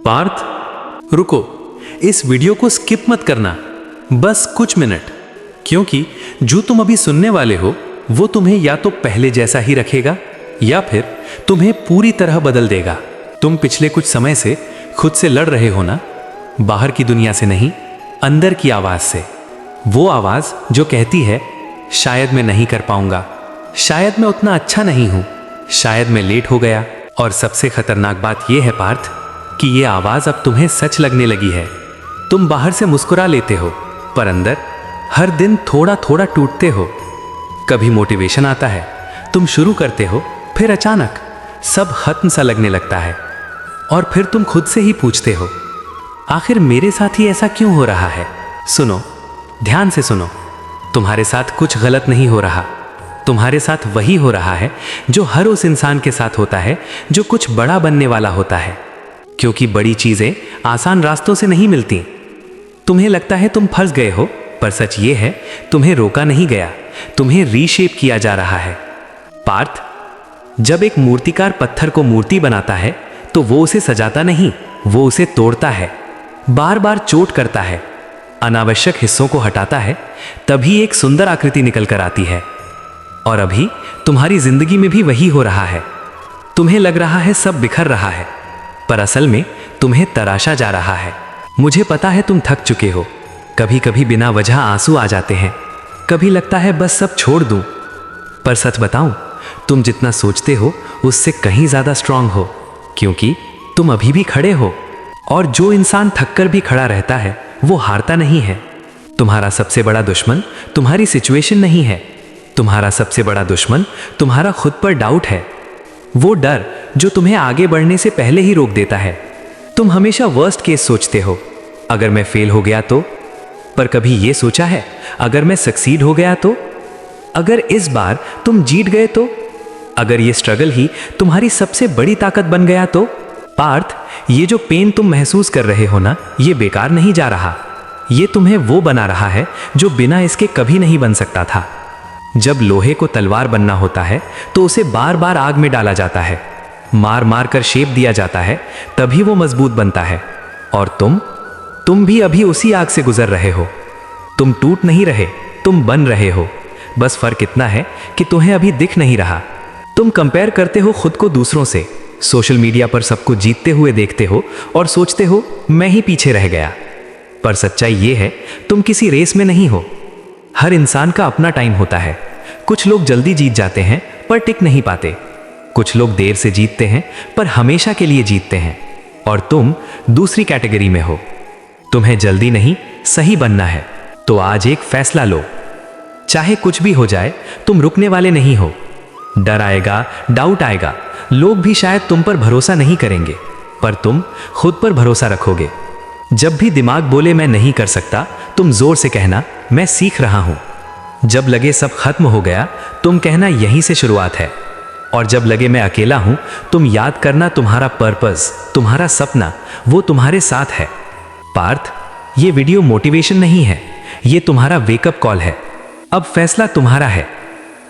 पार्थ, रुको, इस वीडियो को स्किप मत करना, बस कुछ मिनट, क्योंकि जो तुम अभी सुनने वाले हो वो तुम्हें या तो पहले जैसा ही रखेगा या फिर तुम्हें पूरी तरह बदल देगा। तुम पिछले कुछ समय से खुद से लड़ रहे हो ना, बाहर की दुनिया से नहीं, अंदर की आवाज से। वो आवाज जो कहती है शायद मैं नहीं कर पाऊंगा, शायद मैं उतना अच्छा नहीं हूं, शायद मैं लेट हो गया। और सबसे खतरनाक बात यह है पार्थ कि ये आवाज अब तुम्हें सच लगने लगी है। तुम बाहर से मुस्कुरा लेते हो पर अंदर हर दिन थोड़ा थोड़ा टूटते हो। कभी मोटिवेशन आता है, तुम शुरू करते हो, फिर अचानक सब खत्म सा लगने लगता है और फिर तुम खुद से ही पूछते हो आखिर मेरे साथ ही ऐसा क्यों हो रहा है। सुनो, ध्यान से सुनो, तुम्हारे साथ कुछ गलत नहीं हो रहा, तुम्हारे साथ वही हो रहा है जो हर उस इंसान के साथ होता है जो कुछ बड़ा बनने वाला होता है। क्योंकि बड़ी चीजें आसान रास्तों से नहीं मिलती। तुम्हें लगता है तुम फंस गए हो, पर सच ये है तुम्हें रोका नहीं गया, तुम्हें रीशेप किया जा रहा है। पार्थ, जब एक मूर्तिकार पत्थर को मूर्ति बनाता है तो वो उसे सजाता नहीं, वो उसे तोड़ता है, बार बार चोट करता है, अनावश्यक हिस्सों को हटाता है, तभी एक सुंदर आकृति निकल कर आती है। और अभी तुम्हारी जिंदगी में भी वही हो रहा है। तुम्हें लग रहा है सब बिखर रहा है, पर असल में तुम्हें तराशा जा रहा है। मुझे पता है तुम थक चुके हो, कभी कभी बिना वजह आंसू आ जाते हैं, कभी लगता है बस सब छोड़ दूं। पर सच बताऊं, तुम जितना सोचते हो उससे कहीं ज्यादा स्ट्रांग हो, क्योंकि तुम अभी भी खड़े हो। और जो इंसान थककर भी खड़ा रहता है वो हारता नहीं है। तुम्हारा सबसे बड़ा दुश्मन तुम्हारी सिचुएशन नहीं है, तुम्हारा सबसे बड़ा दुश्मन तुम्हारा खुद पर डाउट है। वो डर जो तुम्हें आगे बढ़ने से पहले ही रोक देता है। तुम हमेशा वर्स्ट केस सोचते हो, अगर मैं फेल हो गया तो। पर कभी ये सोचा है अगर मैं सक्सीड हो गया तो, अगर इस बार तुम जीत गए तो, अगर ये स्ट्रगल ही तुम्हारी सबसे बड़ी ताकत बन गया तो। पार्थ, ये जो पेन तुम महसूस कर रहे हो ना, ये बेकार नहीं जा रहा, ये तुम्हें वो बना रहा है जो बिना इसके कभी नहीं बन सकता था। जब लोहे को तलवार बनना होता है तो उसे बार बार आग में डाला जाता है, मार मार कर शेप दिया जाता है, तभी वो मजबूत बनता है। और तुम भी अभी उसी आग से गुजर रहे हो। तुम टूट नहीं रहे, तुम बन रहे हो। बस फर्क इतना है कि तुम्हें अभी दिख नहीं रहा। तुम कंपेयर करते हो खुद को दूसरों से, सोशल मीडिया पर सबको जीतते हुए देखते हो और सोचते हो मैं ही पीछे रह गया। पर सच्चाई ये है तुम किसी रेस में नहीं हो। हर इंसान का अपना टाइम होता है। कुछ लोग जल्दी जीत जाते हैं पर टिक नहीं पाते, कुछ लोग देर से जीतते हैं पर हमेशा के लिए जीतते हैं। और तुम दूसरी कैटेगरी में हो। तुम्हें जल्दी नहीं, सही बनना है तो आज एक फैसला लो। चाहे कुछ भी हो जाए, तुम रुकने वाले नहीं हो। डर आएगा, डाउट आएगा, लोग भी शायद तुम पर भरोसा नहीं करेंगे, पर तुम खुद पर भरोसा रखोगे। जब भी दिमाग बोले मैं नहीं कर सकता, तुम जोर से कहना मैं सीख रहा हूं। जब लगे सब खत्म हो गया, तुम कहना यहीं से शुरुआत है। और जब लगे मैं अकेला हूं, तुम याद करना तुम्हारा पर्पस, तुम्हारा सपना, वो तुम्हारे साथ है। पार्थ, ये वीडियो मोटिवेशन नहीं है, ये तुम्हारा वेकअप कॉल है। अब फैसला तुम्हारा है।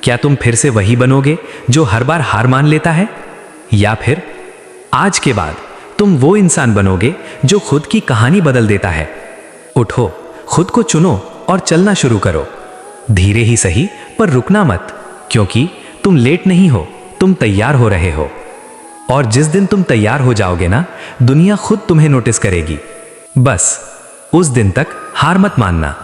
क्या तुम फिर से वही बनोगे जो हर बार हार मान लेता है, या फिर आज के बाद तुम वो इंसान बनोगे जो खुद की कहानी बदल देता है। उठो, खुद को चुनो और चलना शुरू करो। धीरे ही सही, पर रुकना मत, क्योंकि तुम लेट नहीं हो, तुम तैयार हो रहे हो। और जिस दिन तुम तैयार हो जाओगे ना, दुनिया खुद तुम्हें नोटिस करेगी। बस उस दिन तक हार मत मानना।